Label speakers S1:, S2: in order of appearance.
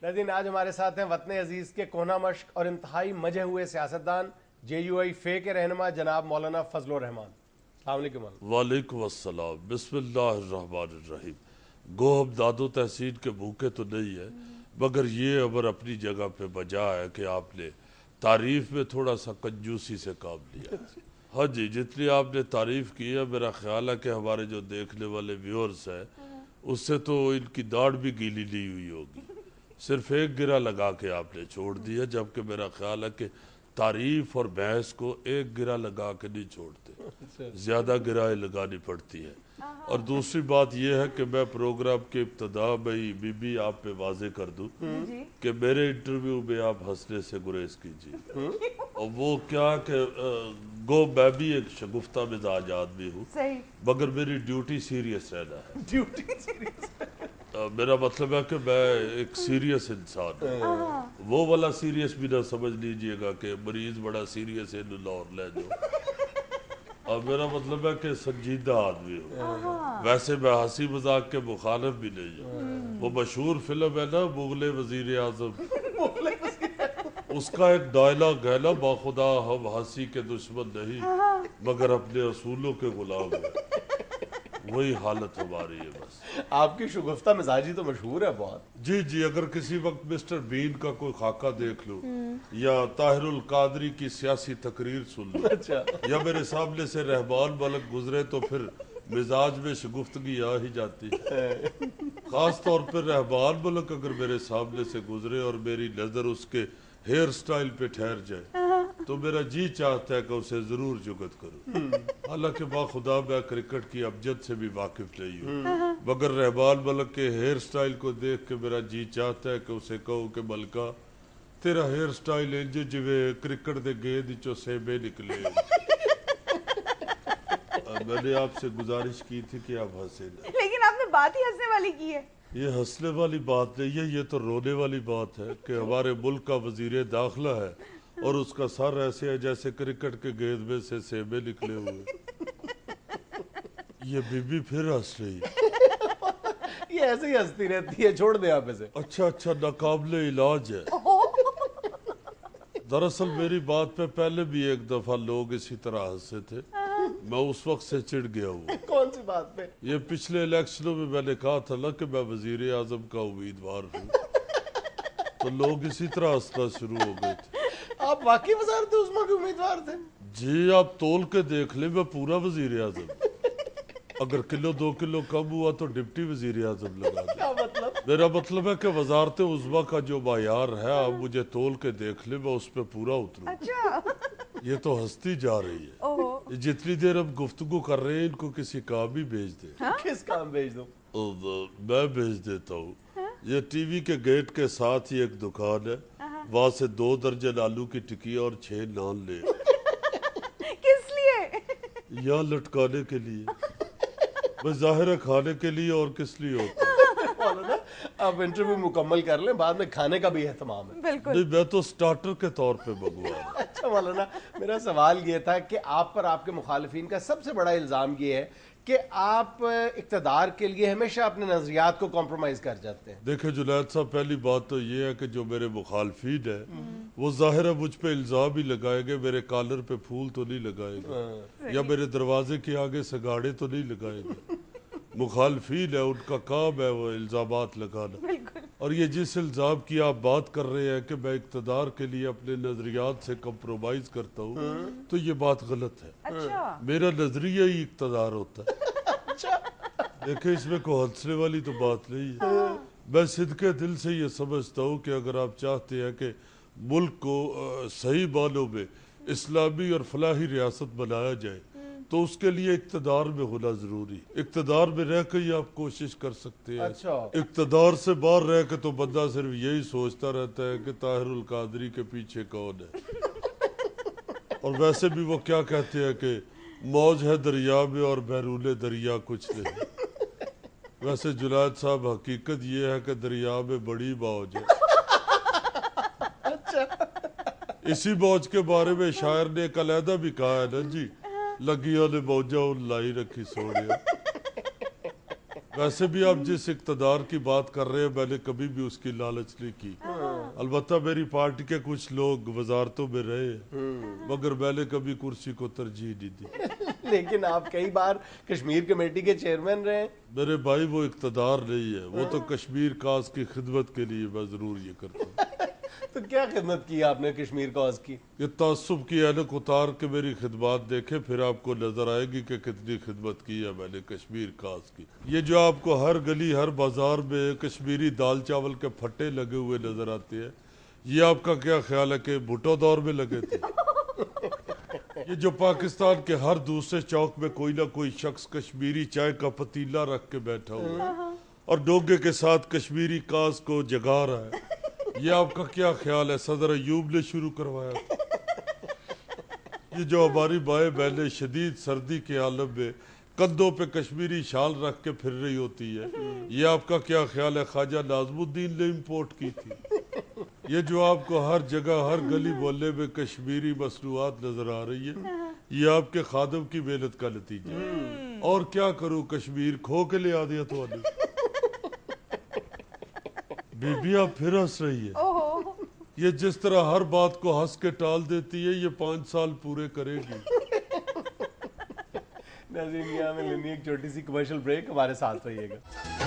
S1: ناظرین آج ہمارے ساتھ ہیں وطن عزیز کے کونا مشق اور انتہائی مجے ہوئے سیاستدان JUI فے کے رہنما جناب مولانا فضل الرحمان. السلام علیکم.
S2: وعلیکم السلام. بسم اللہ الرحمن الرحیم. گو ہم داد و تحسین کے بھوکے تو نہیں ہے، مگر یہ عمر اپنی جگہ پہ بجا ہے کہ آپ نے تعریف میں تھوڑا سا کنجوسی سے کام لیا. ہاں جی، جتنی آپ نے تعریف کی ہے میرا خیال ہے کہ ہمارے جو دیکھنے والے ویورز ہیں اس سے تو ان کی داڑھ بھی گیلی نہیں ہوئی ہوگی. صرف ایک گرہ لگا کے آپ نے چھوڑ دیا، جبکہ میرا خیال ہے کہ تعریف اور بحث کو ایک گرہ لگا کے نہیں چھوڑتے، زیادہ گرہیں لگانی پڑتی ہے. اور دوسری بات یہ ہے کہ میں پروگرام کے ابتدا میں ہی بی آپ پہ واضح کر دوں کہ میرے انٹرویو میں آپ ہنسنے سے گریز کیجیے. اور وہ کیا کہ گو میں بھی ایک شگفتہ مزاج آدمی ہوں، مگر میری ڈیوٹی سیریس رہنا ہے.
S1: Duty serious.
S2: میرا مطلب ہے کہ میں ایک سیریس انسان ہوں. وہ والا سیریس بھی نہ سمجھ لیجئے گا کہ مریض بڑا سیریس ہے لاہور لے جو. اور میرا مطلب ہے کہ سنجیدہ آدمی ہوں. ویسے میں ہنسی مذاق کے مخالف بھی نہیں ہوں. وہ مشہور فلم ہے نا مغل وزیر اعظم، اس کا ایک ڈائلاگ ہے نا، باخدا ہم ہنسی کے دشمن نہیں مگر اپنے اصولوں کے غلام ہیں. وہی حالت ہماری ہے بس.
S1: آپ کی شگفتہ مزاجی تو مشہور ہے بہت.
S2: جی اگر کسی وقت مسٹر بین کا کوئی خاکہ دیکھ لو یا طاہر القادری کی سیاسی تقریر سن لو یا میرے سامنے سے رحمان ملک گزرے تو پھر مزاج میں شگفتگی آ ہی جاتی ہے. خاص طور پر رحمان ملک اگر میرے سامنے سے گزرے اور میری نظر اس کے ہیئر سٹائل پہ ٹھہر جائے تو میرا جی چاہتا ہے کہ اسے ضرور جگت کروں. حالانکہ باخدا میں کرکٹ کی ابجد سے بھی واقف نہیں ہوں، مگر رحمان ملک کے ہیئر سٹائل کو دیکھ کے میرا جی چاہتا ہے کہ اسے کہوں کہ ملکہ تیرا ہیئر سٹائل انج جویں کرکٹ دے گیند چوں سیبے نکلے. میں نے آپ سے گزارش کی تھی کہ آپ ہنسے نا،
S3: لیکن آپ نے بات ہی ہنسنے والی کی ہے.
S2: یہ ہنسنے والی بات نہیں ہے، یہ تو رونے والی بات ہے کہ ہمارے ملک کا وزیر داخلہ ہے اور اس کا سر ایسے ہے جیسے کرکٹ کے گیند میں سے سیبے نکلے ہوئے. یہ بی بی پھر ہنس رہی.
S1: یہ ایسے ہی ہنستی رہتی ہے، چھوڑ دیں آپ اسے.
S2: اچھا ناقابل علاج ہے. دراصل میری بات پہ پہلے بھی ایک دفعہ لوگ اسی طرح ہنسے تھے، میں اس وقت سے چڑ گیا ہوں.
S1: کون سی بات پہ؟
S2: یہ پچھلے الیکشنوں میں نے کہا تھا نا کہ میں وزیر اعظم کا امیدوار ہوں، تو لوگ اسی طرح ہنسنا شروع ہو گئے تھے.
S1: آپ واقعی وزارت عظمیٰ کے امیدوار تھے؟
S2: جی آپ تول کے دیکھ لیں، میں پورا وزیر اعظم. اگر کلو 2 کلو کم ہوا تو ڈپٹی وزیر اعظم لگا دیں.
S1: کیا مطلب؟
S2: میرا مطلب ہے کہ وزارت عظمیٰ کا جو معیار ہے آپ مجھے تول کے دیکھ لیں، میں اس پہ پورا اتروں.
S3: اچھا.
S2: یہ تو ہنستی جا رہی ہے. جتنی دیر ہم گفتگو کر رہے ہیں ان کو کسی کام بھی بھیج دیں.
S1: کس کام بھیج دوں؟
S2: میں بھیج دیتا ہوں. یہ ٹی وی کے گیٹ کے ساتھ ہی ایک دکان ہے، وہاں سے 2 درجن آلو کی ٹکی اور 6 نان لے.
S3: کس لیے؟
S2: یا لٹکانے کے لیے. بس ظاہر ہے کھانے کے لیے، اور کس لیے ہوتا ہے.
S1: مولانا آپ انٹرویو مکمل کر لیں، بعد میں کھانے کا بھی اہتمام ہے.
S3: بالکل.
S2: نہیں میں تو سٹارٹر کے طور پہ منگوا رہا ہوں.
S1: اچھا مولانا، میرا سوال یہ تھا کہ آپ پر آپ کے مخالفین کا سب سے بڑا الزام یہ ہے کہ آپ اقتدار کے لیے ہمیشہ اپنے نظریات کو کمپرومائز کر جاتے ہیں.
S2: دیکھیں جنید صاحب، پہلی بات تو یہ ہے کہ جو میرے مخالفین ہیں وہ ظاہر ہے مجھ پہ الزام ہی لگائیں گے، میرے کالر پہ پھول تو نہیں لگائیں گے یا میرے دروازے کے آگے سگاڑے تو نہیں لگائیں گے. مخالفین ہے، ان کا کام ہے وہ الزامات لگانا. اور یہ جس الزام کی آپ بات کر رہے ہیں کہ میں اقتدار کے لیے اپنے نظریات سے کمپرومائز کرتا ہوں تو یہ بات غلط ہے.
S3: اچھا.
S2: میرا نظریہ ہی اقتدار ہوتا ہے. دیکھیں اس میں کوئی ہنسنے والی تو بات نہیں ہے. میں صدقے دل سے یہ سمجھتا ہوں کہ اگر آپ چاہتے ہیں کہ ملک کو صحیح معنوں میں اسلامی اور فلاحی ریاست بنایا جائے تو اس کے لیے اقتدار میں ہونا ضروری. اقتدار میں رہ کے ہی آپ کوشش کر سکتے ہیں. اقتدار سے باہر رہ کے تو بندہ صرف یہی سوچتا رہتا ہے کہ طاہر القادری کے پیچھے کون ہے. اور ویسے بھی وہ کیا کہتے ہیں کہ موج ہے دریا میں اور بیرون دریا کچھ نہیں. ویسے جنید صاحب حقیقت یہ ہے کہ دریا میں بڑی موج ہے. اسی موج کے بارے میں شاعر نے ایک علیحدہ بھی کہا ہے نا جی، لگیاں نے موجاں لائی رکھی سوڑیا. ویسے بھی آپ جس اقتدار کی بات کر رہے ہیں میں نے کبھی بھی اس کی لالچ نہیں کی. البتہ میری پارٹی کے کچھ لوگ وزارتوں میں رہے ہیں مگر میں نے کبھی کرسی کو ترجیح نہیں دی.
S1: لیکن آپ کئی بار کشمیر کمیٹی کے چیئرمین رہے ہیں.
S2: میرے بھائی وہ اقتدار نہیں ہے, وہ تو کشمیر کاز کی خدمت کے لیے میں ضرور یہ کرتا ہوں.
S1: تو کیا خدمت کی آپ نے کشمیر کاز کی؟
S2: یہ تعصب کی اینک اتار کے میری خدمات دیکھیں پھر آپ کو نظر آئے گی کہ کتنی خدمت کی ہے میں نے کشمیر کاز کی. یہ جو آپ کو ہر گلی ہر بازار میں کشمیری دال چاول کے پھٹے لگے ہوئے نظر آتے ہیں, یہ آپ کا کیا خیال ہے کہ بھٹو دور میں لگے تھے؟ یہ جو پاکستان کے ہر دوسرے چوک میں کوئی نہ کوئی شخص کشمیری چائے کا پتیلا رکھ کے بیٹھا ہوا ہے اور ڈوگے کے ساتھ کشمیری کاز کو جگا رہا ہے, یہ آپ کا کیا خیال ہے صدر ایوب نے شروع کروایا تھا؟ یہ جو ہماری مائیں بہنیں شدید سردی کے عالم میں کندھوں پہ کشمیری شال رکھ کے پھر رہی ہوتی ہے, یہ آپ کا کیا خیال ہے خواجہ ناظم الدین نے امپورٹ کی تھی؟ یہ جو آپ کو ہر جگہ ہر گلی محلے میں کشمیری مصنوعات نظر آ رہی ہے, یہ آپ کے خادم کی محنت کا نتیجہ ہے. اور کیا کروں کشمیر کھو کے لے آ دیا تو بی بی آپ پھر ہنس رہی ہے. یہ جس طرح ہر بات کو ہنس کے ٹال دیتی ہے یہ 5 سال پورے کرے گی.
S1: ناظرین یہاں میں لینی ایک چھوٹی سی کمرشل بریک, ہمارے ساتھ رہیے گا.